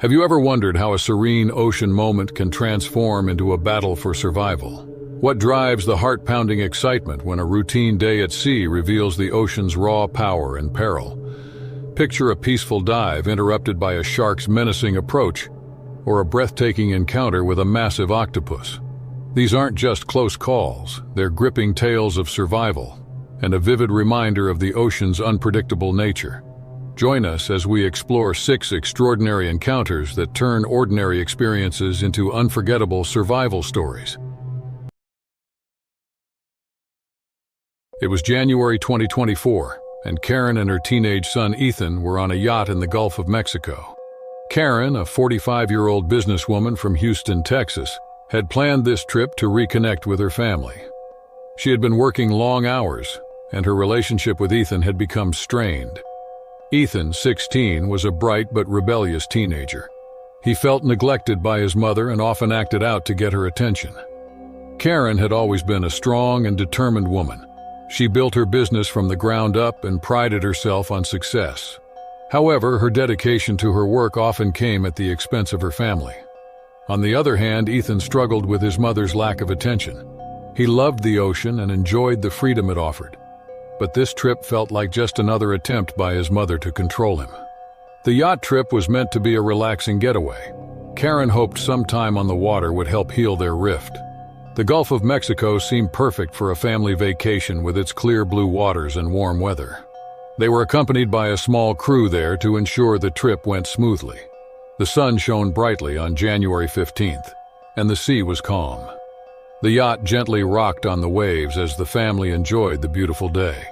Have you ever wondered how a serene ocean moment can transform into a battle for survival? What drives the heart-pounding excitement when a routine day at sea reveals the ocean's raw power and peril? Picture a peaceful dive interrupted by a shark's menacing approach, or a breathtaking encounter with a massive octopus. These aren't just close calls, they're gripping tales of survival, and a vivid reminder of the ocean's unpredictable nature. Join us as we explore 6 extraordinary encounters that turn ordinary experiences into unforgettable survival stories. It was January 2024, and Karen and her teenage son Ethan were on a yacht in the Gulf of Mexico. Karen, a 45-year-old businesswoman from Houston, Texas, had planned this trip to reconnect with her family. She had been working long hours, and her relationship with Ethan had become strained. Ethan, 16, was a bright but rebellious teenager. He felt neglected by his mother and often acted out to get her attention. Karen had always been a strong and determined woman. She built her business from the ground up and prided herself on success. However, her dedication to her work often came at the expense of her family. On the other hand, Ethan struggled with his mother's lack of attention. He loved the ocean and enjoyed the freedom it offered. But this trip felt like just another attempt by his mother to control him. The yacht trip was meant to be a relaxing getaway. Karen hoped some time on the water would help heal their rift. The Gulf of Mexico seemed perfect for a family vacation with its clear blue waters and warm weather. They were accompanied by a small crew there to ensure the trip went smoothly. The sun shone brightly on January 15th, and the sea was calm. The yacht gently rocked on the waves as the family enjoyed the beautiful day.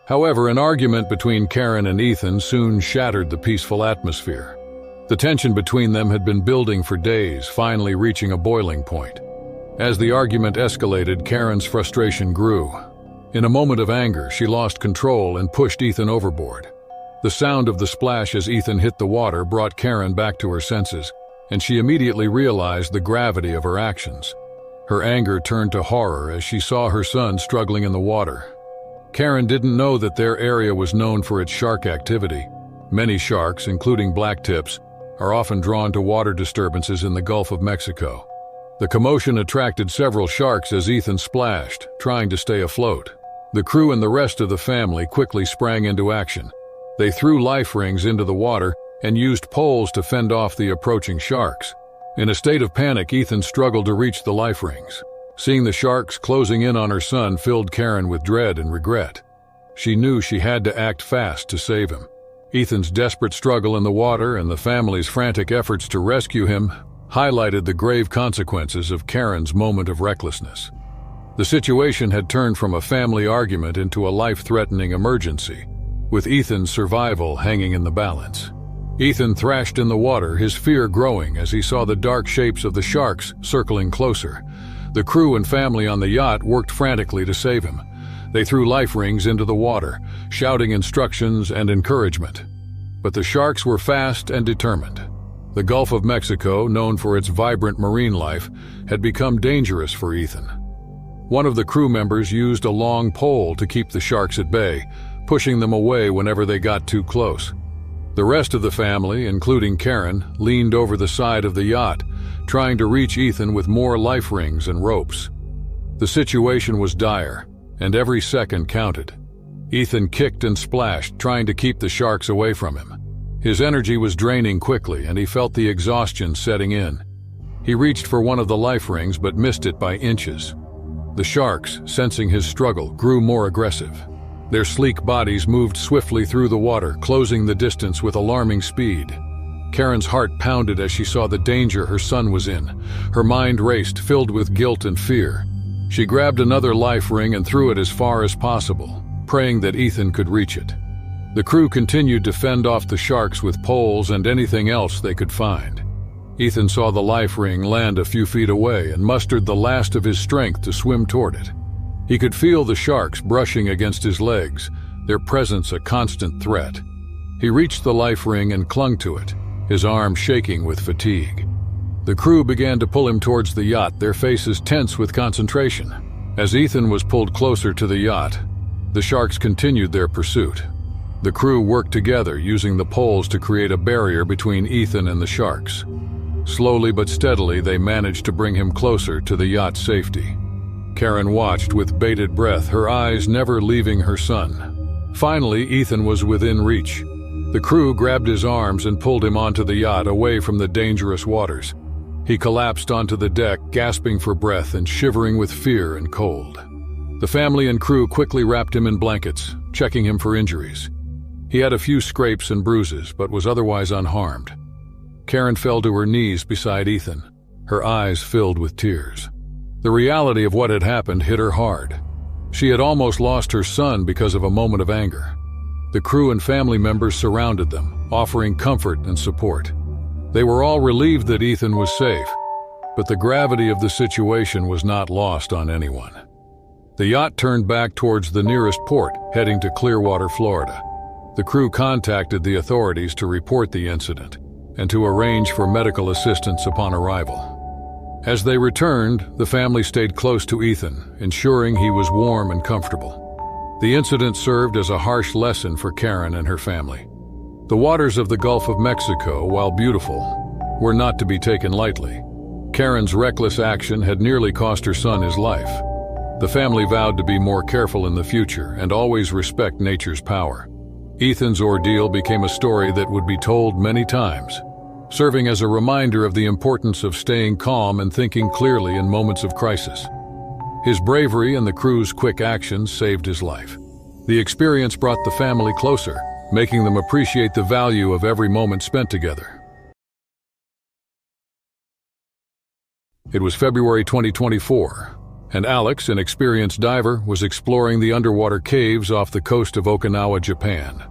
However, an argument between Karen and Ethan soon shattered the peaceful atmosphere. The tension between them had been building for days, finally reaching a boiling point. As the argument escalated, Karen's frustration grew. In a moment of anger, she lost control and pushed Ethan overboard. The sound of the splash as Ethan hit the water brought Karen back to her senses, and she immediately realized the gravity of her actions. Her anger turned to horror as she saw her son struggling in the water. Karen didn't know that their area was known for its shark activity. Many sharks, including blacktips, are often drawn to water disturbances in the Gulf of Mexico. The commotion attracted several sharks as Ethan splashed, trying to stay afloat. The crew and the rest of the family quickly sprang into action. They threw life rings into the water and used poles to fend off the approaching sharks. In a state of panic, Ethan struggled to reach the life rings. Seeing the sharks closing in on her son filled Karen with dread and regret. She knew she had to act fast to save him. Ethan's desperate struggle in the water and the family's frantic efforts to rescue him highlighted the grave consequences of Karen's moment of recklessness. The situation had turned from a family argument into a life-threatening emergency, with Ethan's survival hanging in the balance. Ethan thrashed in the water, his fear growing as he saw the dark shapes of the sharks circling closer. The crew and family on the yacht worked frantically to save him. They threw life rings into the water, shouting instructions and encouragement. But the sharks were fast and determined. The Gulf of Mexico, known for its vibrant marine life, had become dangerous for Ethan. One of the crew members used a long pole to keep the sharks at bay, pushing them away whenever they got too close. The rest of the family, including Karen, leaned over the side of the yacht, trying to reach Ethan with more life rings and ropes. The situation was dire, and every second counted. Ethan kicked and splashed, trying to keep the sharks away from him. His energy was draining quickly, and he felt the exhaustion setting in. He reached for one of the life rings but missed it by inches. The sharks, sensing his struggle, grew more aggressive. Their sleek bodies moved swiftly through the water, closing the distance with alarming speed. Karen's heart pounded as she saw the danger her son was in. Her mind raced, filled with guilt and fear. She grabbed another life ring and threw it as far as possible, praying that Ethan could reach it. The crew continued to fend off the sharks with poles and anything else they could find. Ethan saw the life ring land a few feet away and mustered the last of his strength to swim toward it. He could feel the sharks brushing against his legs, their presence a constant threat. He reached the life ring and clung to it, his arm shaking with fatigue. The crew began to pull him towards the yacht, their faces tense with concentration. As Ethan was pulled closer to the yacht, the sharks continued their pursuit. The crew worked together, using the poles to create a barrier between Ethan and the sharks. Slowly but steadily, they managed to bring him closer to the yacht's safety. Karen watched with bated breath, her eyes never leaving her son. Finally, Ethan was within reach. The crew grabbed his arms and pulled him onto the yacht, away from the dangerous waters. He collapsed onto the deck, gasping for breath and shivering with fear and cold. The family and crew quickly wrapped him in blankets, checking him for injuries. He had a few scrapes and bruises, but was otherwise unharmed. Karen fell to her knees beside Ethan, her eyes filled with tears. The reality of what had happened hit her hard. She had almost lost her son because of a moment of anger. The crew and family members surrounded them, offering comfort and support. They were all relieved that Ethan was safe, but the gravity of the situation was not lost on anyone. The yacht turned back towards the nearest port, heading to Clearwater, Florida. The crew contacted the authorities to report the incident and to arrange for medical assistance upon arrival. As they returned, the family stayed close to Ethan, ensuring he was warm and comfortable. The incident served as a harsh lesson for Karen and her family. The waters of the Gulf of Mexico, while beautiful, were not to be taken lightly. Karen's reckless action had nearly cost her son his life. The family vowed to be more careful in the future and always respect nature's power. Ethan's ordeal became a story that would be told many times, serving as a reminder of the importance of staying calm and thinking clearly in moments of crisis. His bravery and the crew's quick actions saved his life. The experience brought the family closer, making them appreciate the value of every moment spent together. It was February 2024, and Alex, an experienced diver, was exploring the underwater caves off the coast of Okinawa, Japan.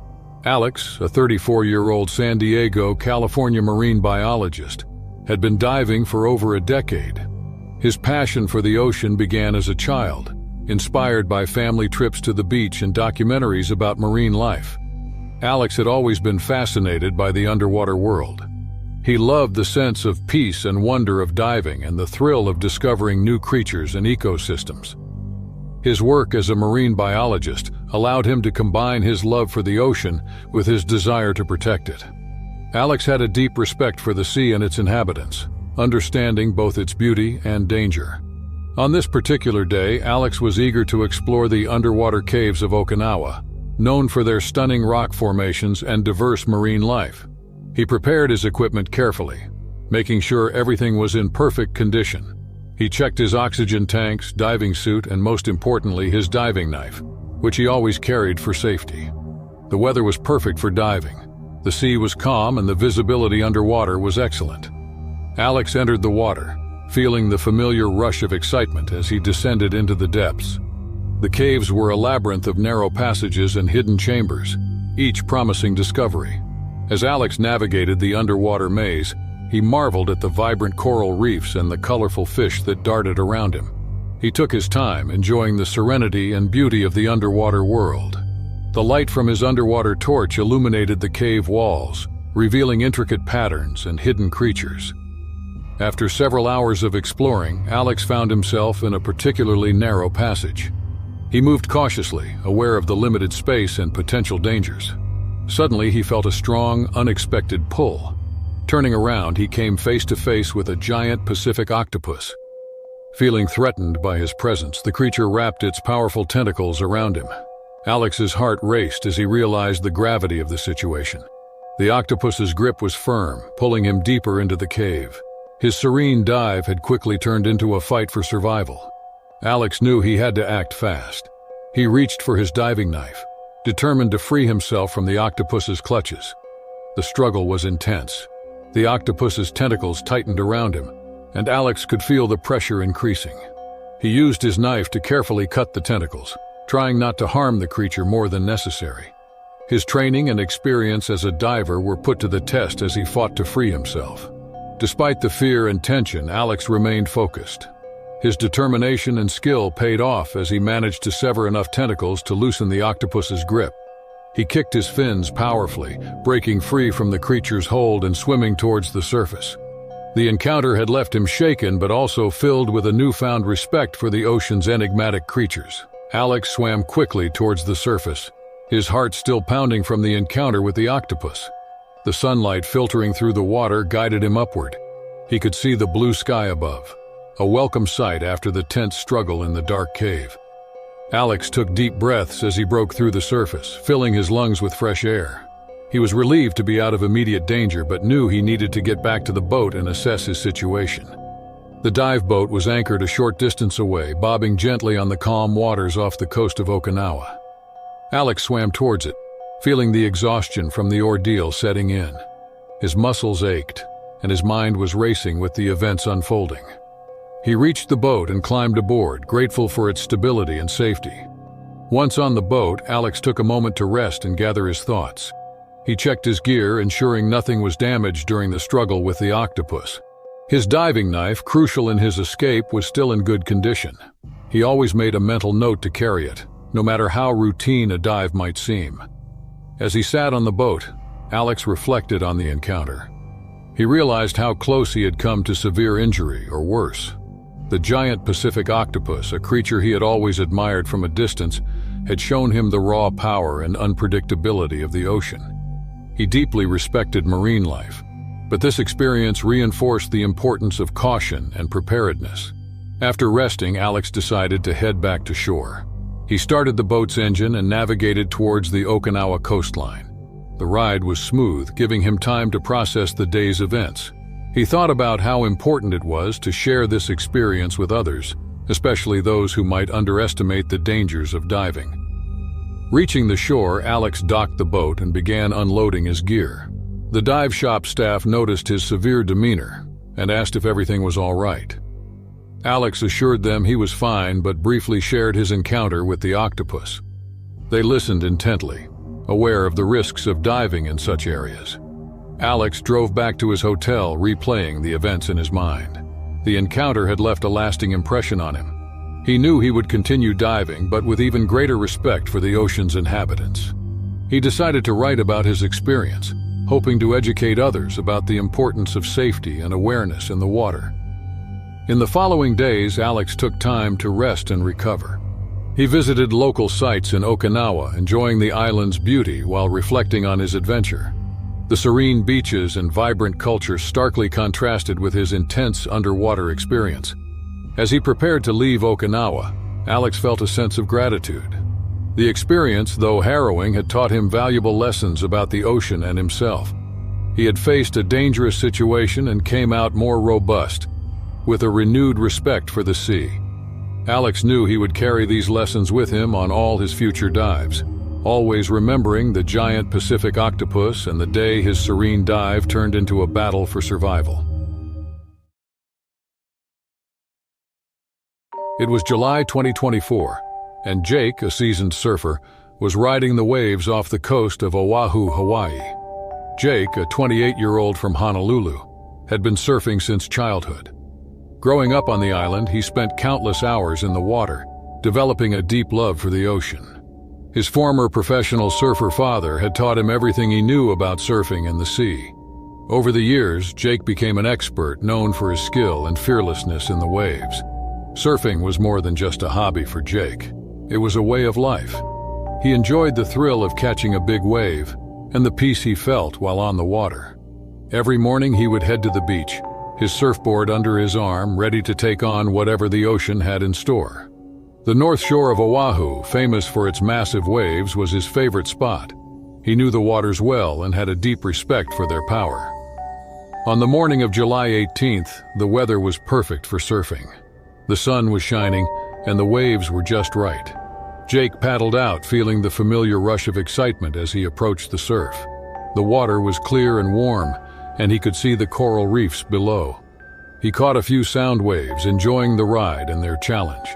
Alex, a 34-year-old San Diego, California marine biologist, had been diving for over a decade. His passion for the ocean began as a child, inspired by family trips to the beach and documentaries about marine life. Alex had always been fascinated by the underwater world. He loved the sense of peace and wonder of diving and the thrill of discovering new creatures and ecosystems. His work as a marine biologist allowed him to combine his love for the ocean with his desire to protect it. Alex had a deep respect for the sea and its inhabitants, understanding both its beauty and danger. On this particular day, Alex was eager to explore the underwater caves of Okinawa, known for their stunning rock formations and diverse marine life. He prepared his equipment carefully, making sure everything was in perfect condition. He checked his oxygen tanks, diving suit, and most importantly, his diving knife, which he always carried for safety. The weather was perfect for diving. The sea was calm and the visibility underwater was excellent. Alex entered the water, feeling the familiar rush of excitement as he descended into the depths. The caves were a labyrinth of narrow passages and hidden chambers, each promising discovery. As Alex navigated the underwater maze, he marveled at the vibrant coral reefs and the colorful fish that darted around him. He took his time, enjoying the serenity and beauty of the underwater world. The light from his underwater torch illuminated the cave walls, revealing intricate patterns and hidden creatures. After several hours of exploring, Alex found himself in a particularly narrow passage. He moved cautiously, aware of the limited space and potential dangers. Suddenly, he felt a strong, unexpected pull. Turning around, he came face to face with a giant Pacific octopus. Feeling threatened by his presence, the creature wrapped its powerful tentacles around him. Alex's heart raced as he realized the gravity of the situation. The octopus's grip was firm, pulling him deeper into the cave. His serene dive had quickly turned into a fight for survival. Alex knew he had to act fast. He reached for his diving knife, determined to free himself from the octopus's clutches. The struggle was intense. The octopus's tentacles tightened around him, and Alex could feel the pressure increasing. He used his knife to carefully cut the tentacles, trying not to harm the creature more than necessary. His training and experience as a diver were put to the test as he fought to free himself. Despite the fear and tension, Alex remained focused. His determination and skill paid off as he managed to sever enough tentacles to loosen the octopus's grip. He kicked his fins powerfully, breaking free from the creature's hold and swimming towards the surface. The encounter had left him shaken but also filled with a newfound respect for the ocean's enigmatic creatures. Alex swam quickly towards the surface, his heart still pounding from the encounter with the octopus. The sunlight filtering through the water guided him upward. He could see the blue sky above, a welcome sight after the tense struggle in the dark cave. Alex took deep breaths as he broke through the surface, filling his lungs with fresh air. He was relieved to be out of immediate danger, but knew he needed to get back to the boat and assess his situation. The dive boat was anchored a short distance away, bobbing gently on the calm waters off the coast of Okinawa. Alex swam towards it, feeling the exhaustion from the ordeal setting in. His muscles ached, and his mind was racing with the events unfolding. He reached the boat and climbed aboard, grateful for its stability and safety. Once on the boat, Alex took a moment to rest and gather his thoughts. He checked his gear, ensuring nothing was damaged during the struggle with the octopus. His diving knife, crucial in his escape, was still in good condition. He always made a mental note to carry it, no matter how routine a dive might seem. As he sat on the boat, Alex reflected on the encounter. He realized how close he had come to severe injury, or worse. The giant Pacific octopus, a creature he had always admired from a distance, had shown him the raw power and unpredictability of the ocean. He deeply respected marine life, but this experience reinforced the importance of caution and preparedness. After resting, Alex decided to head back to shore. He started the boat's engine and navigated towards the Okinawa coastline. The ride was smooth, giving him time to process the day's events. He thought about how important it was to share this experience with others, especially those who might underestimate the dangers of diving. Reaching the shore, Alex docked the boat and began unloading his gear. The dive shop staff noticed his severe demeanor and asked if everything was all right. Alex assured them he was fine, but briefly shared his encounter with the octopus. They listened intently, aware of the risks of diving in such areas. Alex drove back to his hotel, replaying the events in his mind. The encounter had left a lasting impression on him. He knew he would continue diving, but with even greater respect for the ocean's inhabitants. He decided to write about his experience, hoping to educate others about the importance of safety and awareness in the water. In the following days, Alex took time to rest and recover. He visited local sites in Okinawa, enjoying the island's beauty while reflecting on his adventure. The serene beaches and vibrant culture starkly contrasted with his intense underwater experience. As he prepared to leave Okinawa, Alex felt a sense of gratitude. The experience, though harrowing, had taught him valuable lessons about the ocean and himself. He had faced a dangerous situation and came out more robust, with a renewed respect for the sea. Alex knew he would carry these lessons with him on all his future dives, always remembering the giant Pacific octopus and the day his serene dive turned into a battle for survival. It was July 2024, and Jake, a seasoned surfer, was riding the waves off the coast of Oahu, Hawaii. Jake, a 28-year-old from Honolulu, had been surfing since childhood. Growing up on the island, he spent countless hours in the water, developing a deep love for the ocean. His former professional surfer father had taught him everything he knew about surfing and the sea. Over the years, Jake became an expert known for his skill and fearlessness in the waves. Surfing was more than just a hobby for Jake. It was a way of life. He enjoyed the thrill of catching a big wave and the peace he felt while on the water. Every morning he would head to the beach, his surfboard under his arm, ready to take on whatever the ocean had in store. The north shore of Oahu, famous for its massive waves, was his favorite spot. He knew the waters well and had a deep respect for their power. On the morning of July 18th, the weather was perfect for surfing. The sun was shining, and the waves were just right. Jake paddled out, feeling the familiar rush of excitement as he approached the surf. The water was clear and warm, and he could see the coral reefs below. He caught a few sound waves, enjoying the ride and their challenge.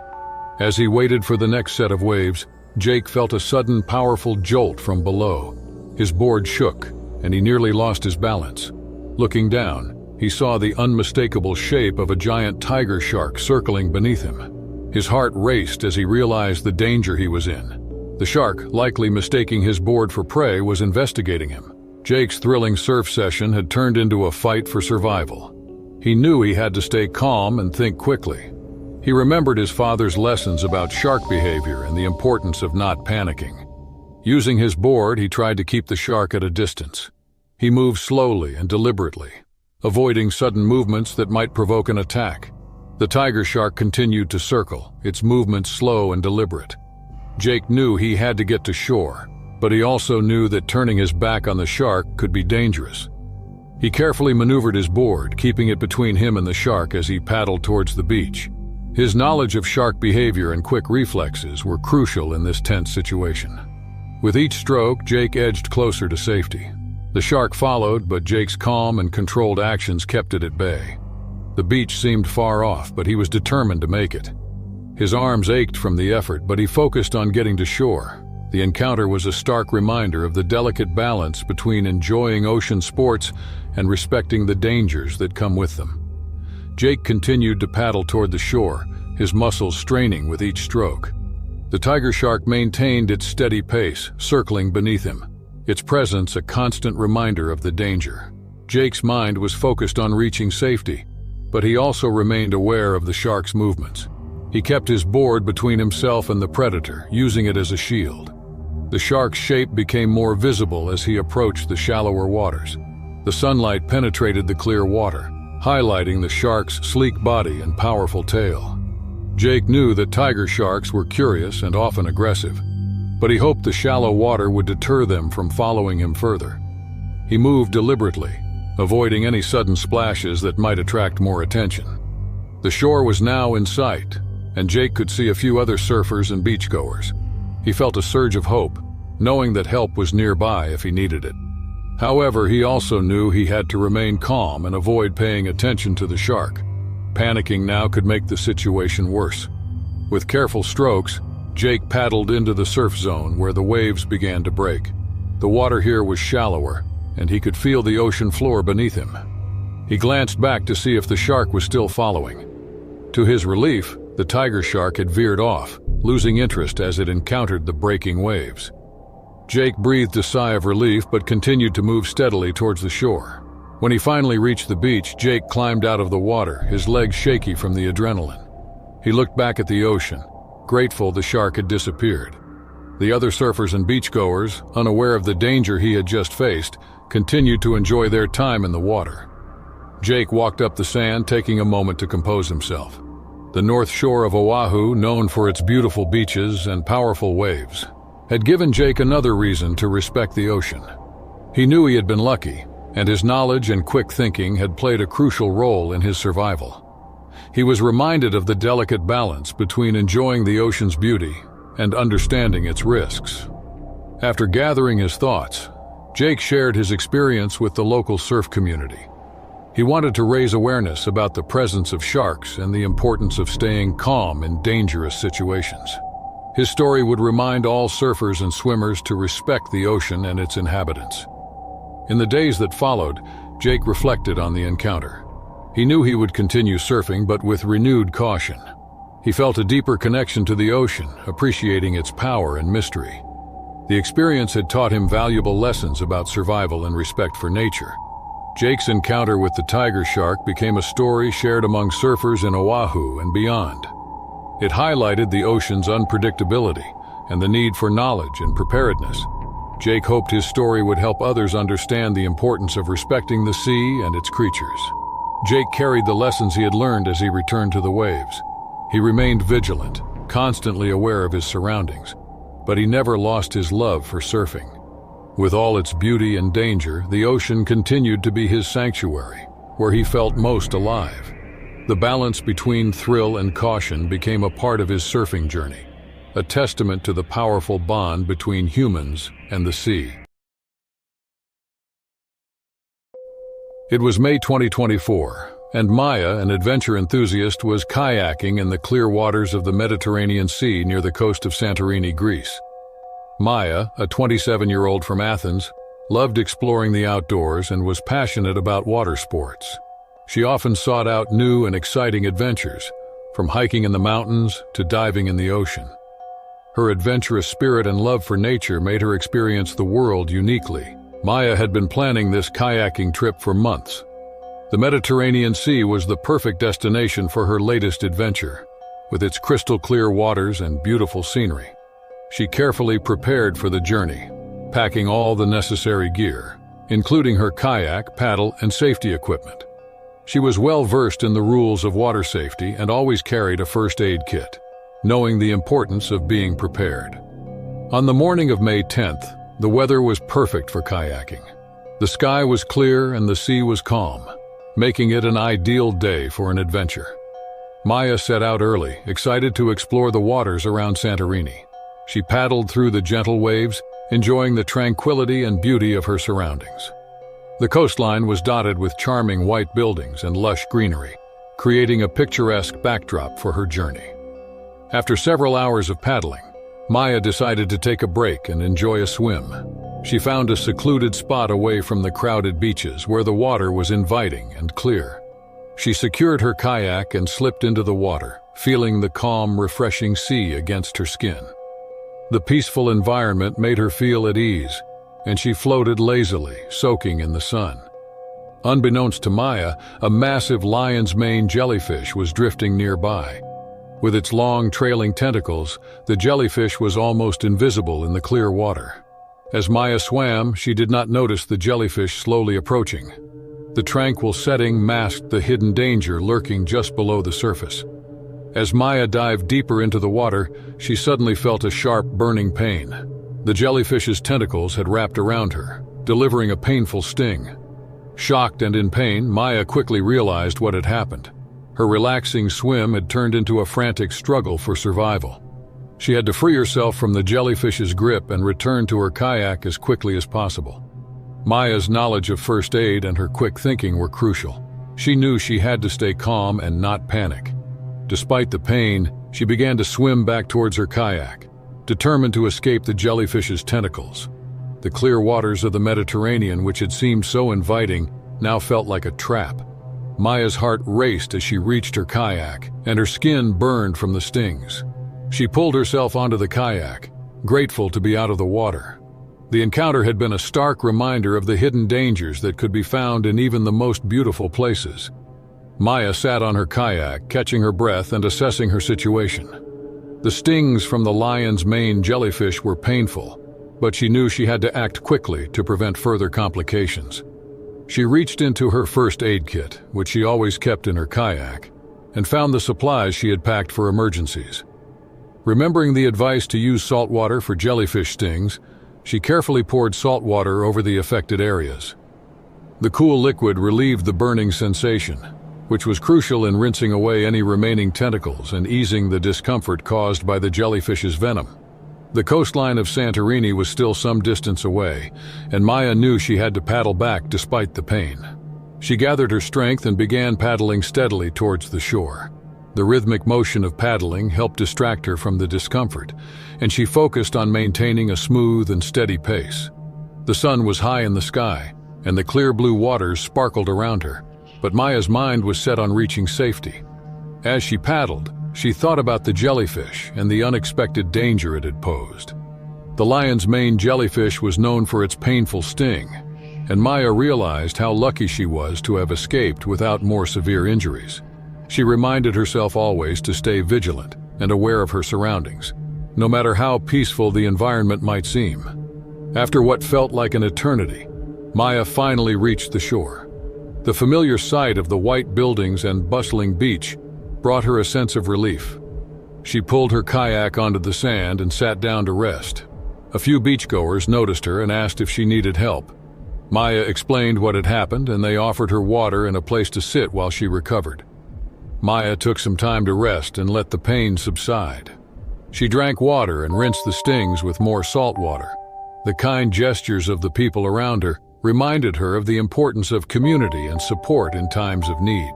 As he waited for the next set of waves, Jake felt a sudden, powerful jolt from below. His board shook, and he nearly lost his balance. Looking down, he saw the unmistakable shape of a giant tiger shark circling beneath him. His heart raced as he realized the danger he was in. The shark, likely mistaking his board for prey, was investigating him. Jake's thrilling surf session had turned into a fight for survival. He knew he had to stay calm and think quickly. He remembered his father's lessons about shark behavior and the importance of not panicking. Using his board, he tried to keep the shark at a distance. He moved slowly and deliberately, avoiding sudden movements that might provoke an attack. The tiger shark continued to circle, its movements slow and deliberate. Jake knew he had to get to shore, but he also knew that turning his back on the shark could be dangerous. He carefully maneuvered his board, keeping it between him and the shark as he paddled towards the beach. His knowledge of shark behavior and quick reflexes were crucial in this tense situation. With each stroke, Jake edged closer to safety. The shark followed, but Jake's calm and controlled actions kept it at bay. The beach seemed far off, but he was determined to make it. His arms ached from the effort, but he focused on getting to shore. The encounter was a stark reminder of the delicate balance between enjoying ocean sports and respecting the dangers that come with them. Jake continued to paddle toward the shore, his muscles straining with each stroke. The tiger shark maintained its steady pace, circling beneath him, its presence a constant reminder of the danger. Jake's mind was focused on reaching safety, but he also remained aware of the shark's movements. He kept his board between himself and the predator, using it as a shield. The shark's shape became more visible as he approached the shallower waters. The sunlight penetrated the clear water, highlighting the shark's sleek body and powerful tail. Jake knew that tiger sharks were curious and often aggressive, but he hoped the shallow water would deter them from following him further. He moved deliberately, avoiding any sudden splashes that might attract more attention. The shore was now in sight, and Jake could see a few other surfers and beachgoers. He felt a surge of hope, knowing that help was nearby if he needed it. However, he also knew he had to remain calm and avoid paying attention to the shark. Panicking now could make the situation worse. With careful strokes, Jake paddled into the surf zone where the waves began to break. The water here was shallower, and he could feel the ocean floor beneath him. He glanced back to see if the shark was still following. To his relief, the tiger shark had veered off, losing interest as it encountered the breaking waves. Jake breathed a sigh of relief but continued to move steadily towards the shore. When he finally reached the beach, Jake climbed out of the water, his legs shaky from the adrenaline. He looked back at the ocean, grateful the shark had disappeared. The other surfers and beachgoers, unaware of the danger he had just faced, continued to enjoy their time in the water. Jake walked up the sand, taking a moment to compose himself. The north shore of Oahu, known for its beautiful beaches and powerful waves, had given Jake another reason to respect the ocean. He knew he had been lucky, and his knowledge and quick thinking had played a crucial role in his survival. He was reminded of the delicate balance between enjoying the ocean's beauty and understanding its risks. After gathering his thoughts, Jake shared his experience with the local surf community. He wanted to raise awareness about the presence of sharks and the importance of staying calm in dangerous situations. His story would remind all surfers and swimmers to respect the ocean and its inhabitants. In the days that followed, Jake reflected on the encounter. He knew he would continue surfing, but with renewed caution. He felt a deeper connection to the ocean, appreciating its power and mystery. The experience had taught him valuable lessons about survival and respect for nature. Jake's encounter with the tiger shark became a story shared among surfers in Oahu and beyond. It highlighted the ocean's unpredictability and the need for knowledge and preparedness. Jake hoped his story would help others understand the importance of respecting the sea and its creatures. Jake carried the lessons he had learned as he returned to the waves. He remained vigilant, constantly aware of his surroundings, but he never lost his love for surfing. With all its beauty and danger, the ocean continued to be his sanctuary, where he felt most alive. The balance between thrill and caution became a part of his surfing journey, a testament to the powerful bond between humans and the sea. It was May 2024, and Maya, an adventure enthusiast, was kayaking in the clear waters of the Mediterranean Sea near the coast of Santorini, Greece. Maya, a 27-year-old from Athens, loved exploring the outdoors and was passionate about water sports. She often sought out new and exciting adventures, from hiking in the mountains to diving in the ocean. Her adventurous spirit and love for nature made her experience the world uniquely. Maya had been planning this kayaking trip for months. The Mediterranean Sea was the perfect destination for her latest adventure, with its crystal-clear waters and beautiful scenery. She carefully prepared for the journey, packing all the necessary gear, including her kayak, paddle, and safety equipment. She was well versed in the rules of water safety and always carried a first aid kit, knowing the importance of being prepared. On the morning of May 10th, the weather was perfect for kayaking. The sky was clear and the sea was calm, making it an ideal day for an adventure. Maya set out early, excited to explore the waters around Santorini. She paddled through the gentle waves, enjoying the tranquility and beauty of her surroundings. The coastline was dotted with charming white buildings and lush greenery, creating a picturesque backdrop for her journey. After several hours of paddling, Maya decided to take a break and enjoy a swim. She found a secluded spot away from the crowded beaches where the water was inviting and clear. She secured her kayak and slipped into the water, feeling the calm, refreshing sea against her skin. The peaceful environment made her feel at ease, and she floated lazily, soaking in the sun. Unbeknownst to Maya, a massive lion's mane jellyfish was drifting nearby. With its long, trailing tentacles, the jellyfish was almost invisible in the clear water. As Maya swam, she did not notice the jellyfish slowly approaching. The tranquil setting masked the hidden danger lurking just below the surface. As Maya dived deeper into the water, she suddenly felt a sharp, burning pain. The jellyfish's tentacles had wrapped around her, delivering a painful sting. Shocked and in pain, Maya quickly realized what had happened. Her relaxing swim had turned into a frantic struggle for survival. She had to free herself from the jellyfish's grip and return to her kayak as quickly as possible. Maya's knowledge of first aid and her quick thinking were crucial. She knew she had to stay calm and not panic. Despite the pain, she began to swim back towards her kayak, determined to escape the jellyfish's tentacles. The clear waters of the Mediterranean, which had seemed so inviting, now felt like a trap. Maya's heart raced as she reached her kayak, and her skin burned from the stings. She pulled herself onto the kayak, grateful to be out of the water. The encounter had been a stark reminder of the hidden dangers that could be found in even the most beautiful places. Maya sat on her kayak, catching her breath and assessing her situation. The stings from the lion's mane jellyfish were painful, but she knew she had to act quickly to prevent further complications. She reached into her first aid kit, which she always kept in her kayak, and found the supplies she had packed for emergencies. Remembering the advice to use salt water for jellyfish stings, she carefully poured salt water over the affected areas. The cool liquid relieved the burning sensation, which was crucial in rinsing away any remaining tentacles and easing the discomfort caused by the jellyfish's venom. The coastline of Santorini was still some distance away, and Maya knew she had to paddle back despite the pain. She gathered her strength and began paddling steadily towards the shore. The rhythmic motion of paddling helped distract her from the discomfort, and she focused on maintaining a smooth and steady pace. The sun was high in the sky, and the clear blue waters sparkled around her, but Maya's mind was set on reaching safety. As she paddled, she thought about the jellyfish and the unexpected danger it had posed. The lion's mane jellyfish was known for its painful sting, and Maya realized how lucky she was to have escaped without more severe injuries. She reminded herself always to stay vigilant and aware of her surroundings, no matter how peaceful the environment might seem. After what felt like an eternity, Maya finally reached the shore. The familiar sight of the white buildings and bustling beach brought her a sense of relief. She pulled her kayak onto the sand and sat down to rest. A few beachgoers noticed her and asked if she needed help. Maya explained what had happened, and they offered her water and a place to sit while she recovered. Maya took some time to rest and let the pain subside. She drank water and rinsed the stings with more salt water. The kind gestures of the people around her reminded her of the importance of community and support in times of need.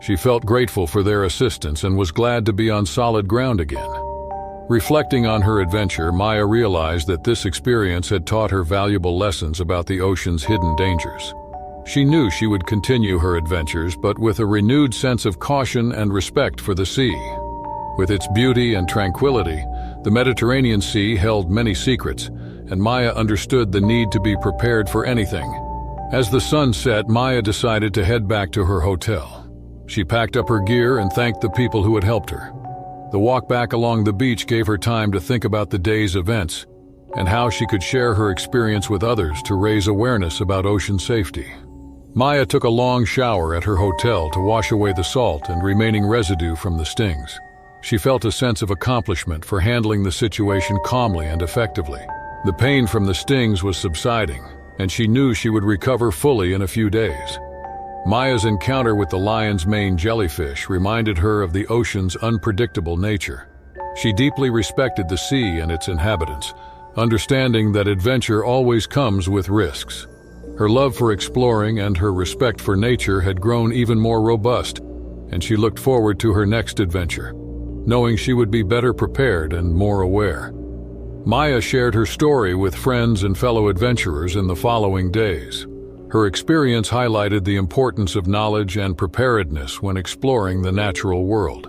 She felt grateful for their assistance and was glad to be on solid ground again. Reflecting on her adventure, Maya realized that this experience had taught her valuable lessons about the ocean's hidden dangers. She knew she would continue her adventures, but with a renewed sense of caution and respect for the sea. With its beauty and tranquility, the Mediterranean Sea held many secrets, and Maya understood the need to be prepared for anything. As the sun set, Maya decided to head back to her hotel. She packed up her gear and thanked the people who had helped her. The walk back along the beach gave her time to think about the day's events and how she could share her experience with others to raise awareness about ocean safety. Maya took a long shower at her hotel to wash away the salt and remaining residue from the stings. She felt a sense of accomplishment for handling the situation calmly and effectively. The pain from the stings was subsiding, and she knew she would recover fully in a few days. Maya's encounter with the lion's mane jellyfish reminded her of the ocean's unpredictable nature. She deeply respected the sea and its inhabitants, understanding that adventure always comes with risks. Her love for exploring and her respect for nature had grown even more robust, and she looked forward to her next adventure, knowing she would be better prepared and more aware. Maya shared her story with friends and fellow adventurers in the following days. Her experience highlighted the importance of knowledge and preparedness when exploring the natural world.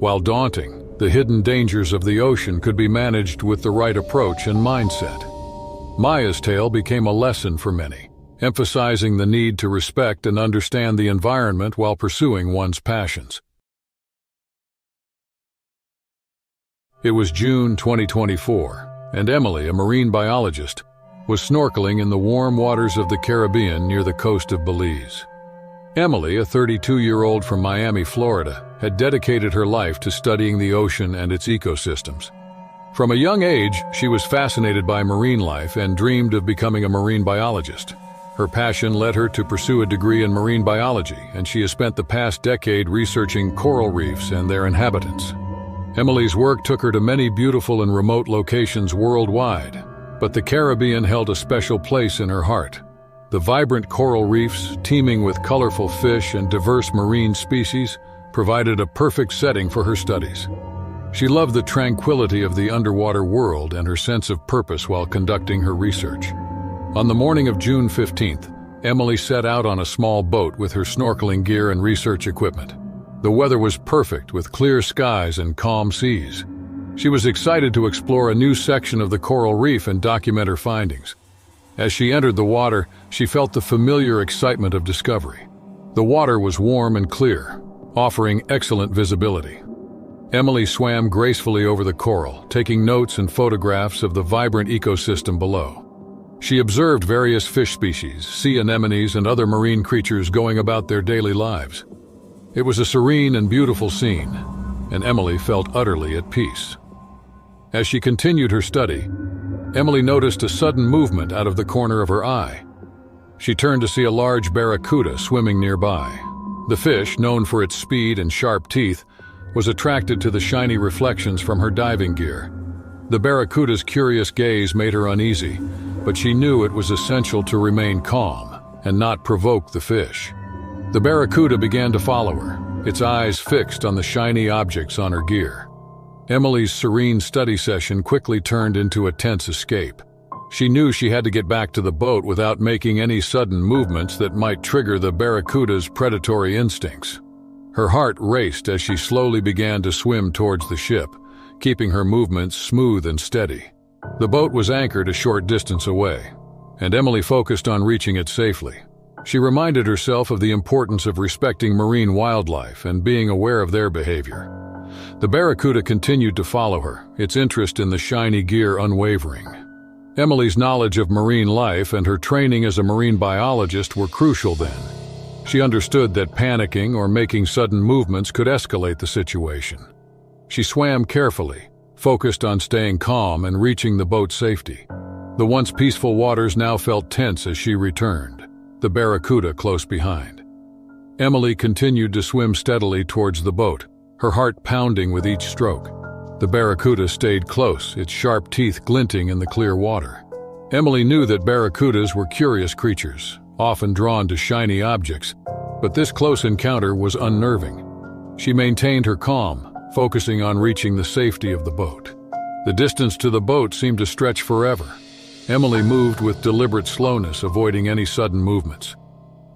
While daunting, the hidden dangers of the ocean could be managed with the right approach and mindset. Maya's tale became a lesson for many, emphasizing the need to respect and understand the environment while pursuing one's passions. It was June 2024, and Emily, a marine biologist, was snorkeling in the warm waters of the Caribbean near the coast of Belize. Emily, a 32-year-old from Miami, Florida, had dedicated her life to studying the ocean and its ecosystems. From a young age, she was fascinated by marine life and dreamed of becoming a marine biologist. Her passion led her to pursue a degree in marine biology, and she has spent the past decade researching coral reefs and their inhabitants. Emily's work took her to many beautiful and remote locations worldwide, but the Caribbean held a special place in her heart. The vibrant coral reefs, teeming with colorful fish and diverse marine species, provided a perfect setting for her studies. She loved the tranquility of the underwater world and her sense of purpose while conducting her research. On the morning of June 15th, Emily set out on a small boat with her snorkeling gear and research equipment. The weather was perfect, with clear skies and calm seas. She was excited to explore a new section of the coral reef and document her findings. As she entered the water, she felt the familiar excitement of discovery. The water was warm and clear, offering excellent visibility. Emily swam gracefully over the coral, taking notes and photographs of the vibrant ecosystem below. She observed various fish species, sea anemones, and other marine creatures going about their daily lives. It was a serene and beautiful scene, and Emily felt utterly at peace. As she continued her study, Emily noticed a sudden movement out of the corner of her eye. She turned to see a large barracuda swimming nearby. The fish, known for its speed and sharp teeth, was attracted to the shiny reflections from her diving gear. The barracuda's curious gaze made her uneasy, but she knew it was essential to remain calm and not provoke the fish. The barracuda began to follow her, its eyes fixed on the shiny objects on her gear. Emily's serene study session quickly turned into a tense escape. She knew she had to get back to the boat without making any sudden movements that might trigger the barracuda's predatory instincts. Her heart raced as she slowly began to swim towards the ship, keeping her movements smooth and steady. The boat was anchored a short distance away, and Emily focused on reaching it safely. She reminded herself of the importance of respecting marine wildlife and being aware of their behavior. The barracuda continued to follow her, its interest in the shiny gear unwavering. Emily's knowledge of marine life and her training as a marine biologist were crucial then. She understood that panicking or making sudden movements could escalate the situation. She swam carefully, focused on staying calm and reaching the boat's safety. The once peaceful waters now felt tense as she returned, the barracuda close behind. Emily continued to swim steadily towards the boat, her heart pounding with each stroke. The barracuda stayed close, its sharp teeth glinting in the clear water. Emily knew that barracudas were curious creatures, often drawn to shiny objects, but this close encounter was unnerving. She maintained her calm, focusing on reaching the safety of the boat. The distance to the boat seemed to stretch forever. Emily moved with deliberate slowness, avoiding any sudden movements.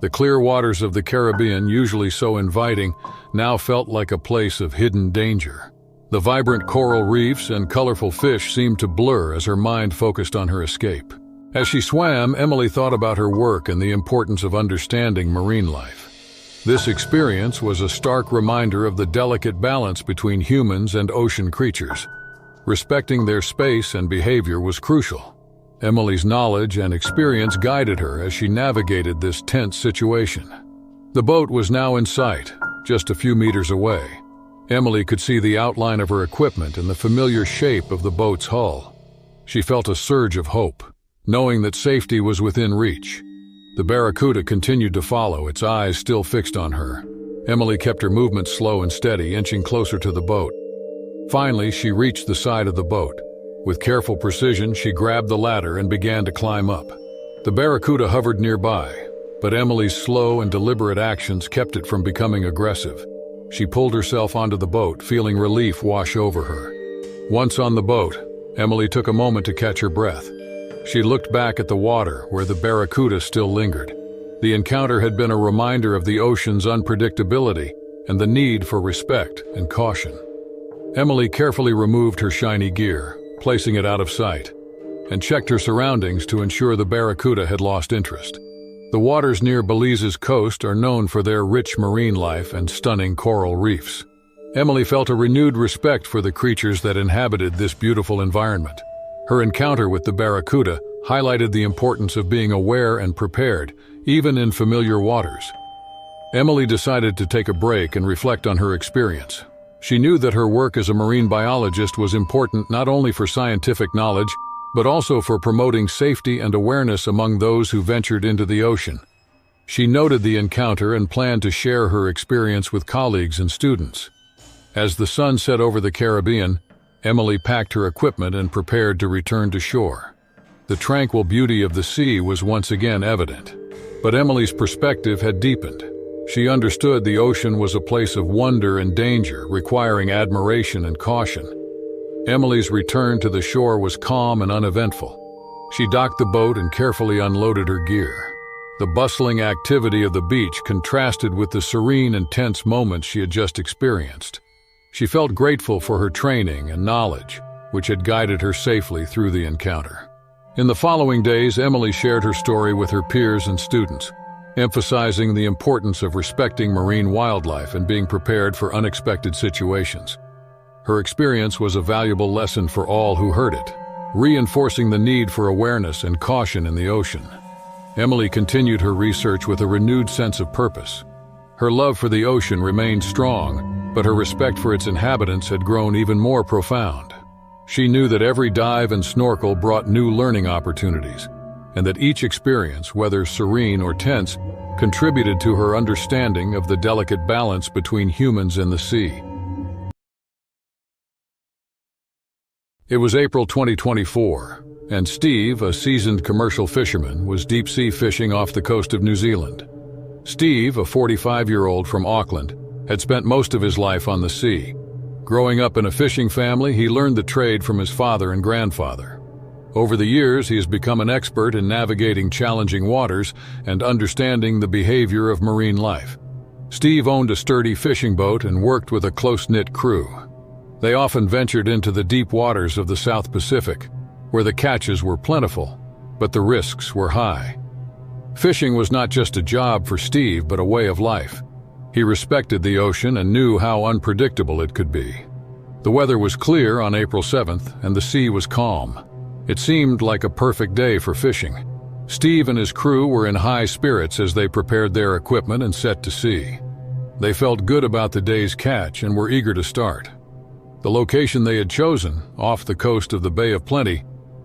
The clear waters of the Caribbean, usually so inviting, now felt like a place of hidden danger. The vibrant coral reefs and colorful fish seemed to blur as her mind focused on her escape. As she swam, Emily thought about her work and the importance of understanding marine life. This experience was a stark reminder of the delicate balance between humans and ocean creatures. Respecting their space and behavior was crucial. Emily's knowledge and experience guided her as she navigated this tense situation. The boat was now in sight, just a few meters away. Emily could see the outline of her equipment and the familiar shape of the boat's hull. She felt a surge of hope, knowing that safety was within reach. The barracuda continued to follow, its eyes still fixed on her. Emily kept her movements slow and steady, inching closer to the boat. Finally, she reached the side of the boat. With careful precision, she grabbed the ladder and began to climb up. The barracuda hovered nearby, but Emily's slow and deliberate actions kept it from becoming aggressive. She pulled herself onto the boat, feeling relief wash over her. Once on the boat, Emily took a moment to catch her breath. She looked back at the water where the barracuda still lingered. The encounter had been a reminder of the ocean's unpredictability and the need for respect and caution. Emily carefully removed her shiny gear, placing it out of sight, and checked her surroundings to ensure the barracuda had lost interest. The waters near Belize's coast are known for their rich marine life and stunning coral reefs. Emily felt a renewed respect for the creatures that inhabited this beautiful environment. Her encounter with the barracuda highlighted the importance of being aware and prepared, even in familiar waters. Emily decided to take a break and reflect on her experience. She knew that her work as a marine biologist was important not only for scientific knowledge, but also for promoting safety and awareness among those who ventured into the ocean. She noted the encounter and planned to share her experience with colleagues and students. As the sun set over the Caribbean, Emily packed her equipment and prepared to return to shore. The tranquil beauty of the sea was once again evident, but Emily's perspective had deepened. She understood the ocean was a place of wonder and danger, requiring admiration and caution. Emily's return to the shore was calm and uneventful. She docked the boat and carefully unloaded her gear. The bustling activity of the beach contrasted with the serene and tense moments she had just experienced. She felt grateful for her training and knowledge, which had guided her safely through the encounter. In the following days, Emily shared her story with her peers and students, emphasizing the importance of respecting marine wildlife and being prepared for unexpected situations. Her experience was a valuable lesson for all who heard it, reinforcing the need for awareness and caution in the ocean. Emily continued her research with a renewed sense of purpose. Her love for the ocean remained strong, but her respect for its inhabitants had grown even more profound. She knew that every dive and snorkel brought new learning opportunities, and that each experience, whether serene or tense, contributed to her understanding of the delicate balance between humans and the sea. It was April 2024, and Steve, a seasoned commercial fisherman, was deep-sea fishing off the coast of New Zealand. Steve, a 45-year-old from Auckland, had spent most of his life on the sea. Growing up in a fishing family, he learned the trade from his father and grandfather. Over the years, he has become an expert in navigating challenging waters and understanding the behavior of marine life. Steve owned a sturdy fishing boat and worked with a close-knit crew. They often ventured into the deep waters of the South Pacific, where the catches were plentiful, but the risks were high. Fishing was not just a job for Steve, but a way of life. He respected the ocean and knew how unpredictable it could be. The weather was clear on April 7th, and the sea was calm. It seemed like a perfect day for fishing. Steve and his crew were in high spirits as they prepared their equipment and set to sea. They felt good about the day's catch and were eager to start. The location they had chosen, off the coast of the Bay of Plenty,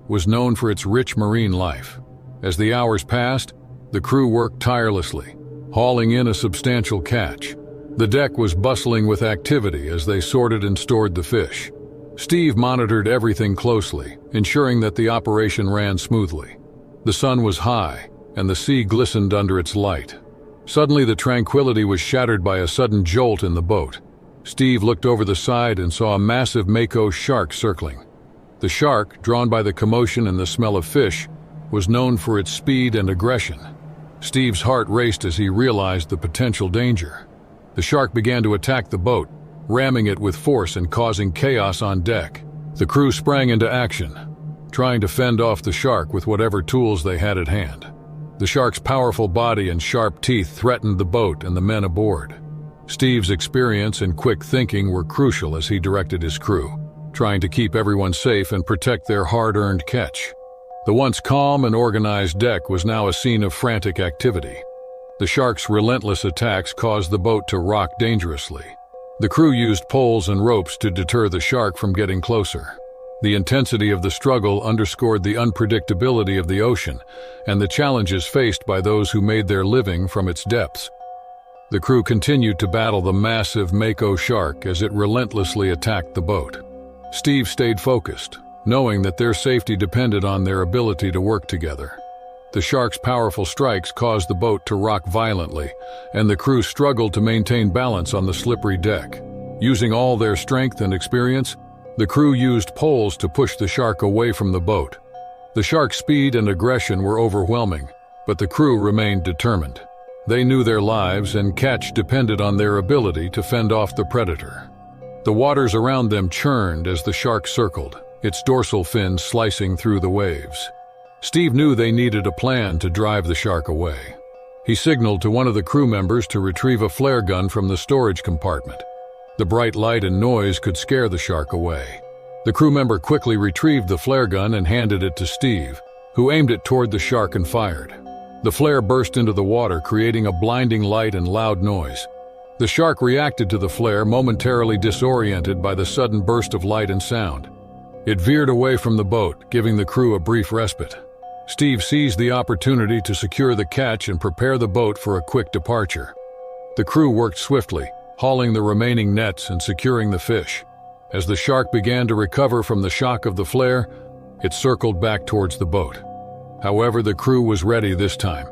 was known for its rich marine life. As the hours passed, the crew worked tirelessly, hauling in a substantial catch. The deck was bustling with activity as they sorted and stored the fish. Steve monitored everything closely, ensuring that the operation ran smoothly. The sun was high, and the sea glistened under its light. Suddenly, the tranquility was shattered by a sudden jolt in the boat. Steve looked over the side and saw a massive mako shark circling. The shark, drawn by the commotion and the smell of fish, was known for its speed and aggression. Steve's heart raced as he realized the potential danger. The shark began to attack the boat, ramming it with force and causing chaos on deck. The crew sprang into action, trying to fend off the shark with whatever tools they had at hand. The shark's powerful body and sharp teeth threatened the boat and the men aboard. Steve's experience and quick thinking were crucial as he directed his crew, trying to keep everyone safe and protect their hard-earned catch. The once calm and organized deck was now a scene of frantic activity. The shark's relentless attacks caused the boat to rock dangerously. The crew used poles and ropes to deter the shark from getting closer. The intensity of the struggle underscored the unpredictability of the ocean and the challenges faced by those who made their living from its depths. The crew continued to battle the massive mako shark as it relentlessly attacked the boat. Steve stayed focused, knowing that their safety depended on their ability to work together. The shark's powerful strikes caused the boat to rock violently, and the crew struggled to maintain balance on the slippery deck. Using all their strength and experience, the crew used poles to push the shark away from the boat. The shark's speed and aggression were overwhelming, but the crew remained determined. They knew their lives and catch depended on their ability to fend off the predator. The waters around them churned as the shark circled, its dorsal fin slicing through the waves. Steve knew they needed a plan to drive the shark away. He signaled to one of the crew members to retrieve a flare gun from the storage compartment. The bright light and noise could scare the shark away. The crew member quickly retrieved the flare gun and handed it to Steve, who aimed it toward the shark and fired. The flare burst into the water, creating a blinding light and loud noise. The shark reacted to the flare, momentarily disoriented by the sudden burst of light and sound. It veered away from the boat, giving the crew a brief respite. Steve seized the opportunity to secure the catch and prepare the boat for a quick departure. The crew worked swiftly, hauling the remaining nets and securing the fish. As the shark began to recover from the shock of the flare, it circled back towards the boat. However, the crew was ready this time.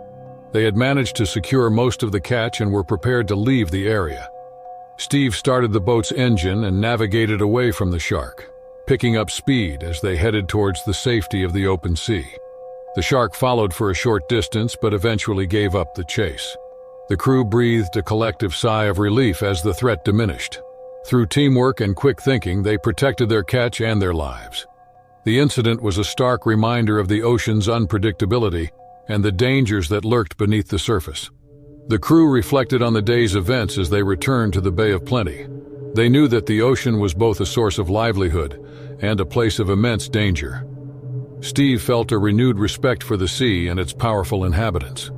They had managed to secure most of the catch and were prepared to leave the area. Steve started the boat's engine and navigated away from the shark, picking up speed as they headed towards the safety of the open sea. The shark followed for a short distance but eventually gave up the chase. The crew breathed a collective sigh of relief as the threat diminished. Through teamwork and quick thinking, they protected their catch and their lives. The incident was a stark reminder of the ocean's unpredictability and the dangers that lurked beneath the surface. The crew reflected on the day's events as they returned to the Bay of Plenty. They knew that the ocean was both a source of livelihood and a place of immense danger. Steve felt a renewed respect for the sea and its powerful inhabitants.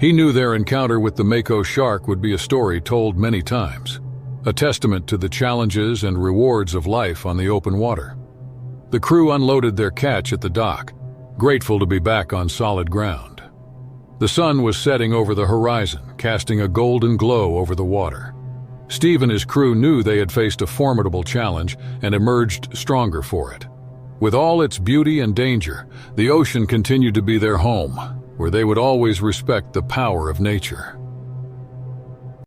He knew their encounter with the mako shark would be a story told many times, a testament to the challenges and rewards of life on the open water. The crew unloaded their catch at the dock, grateful to be back on solid ground. The sun was setting over the horizon, casting a golden glow over the water. Steve and his crew knew they had faced a formidable challenge and emerged stronger for it. With all its beauty and danger, the ocean continued to be their home, where they would always respect the power of nature.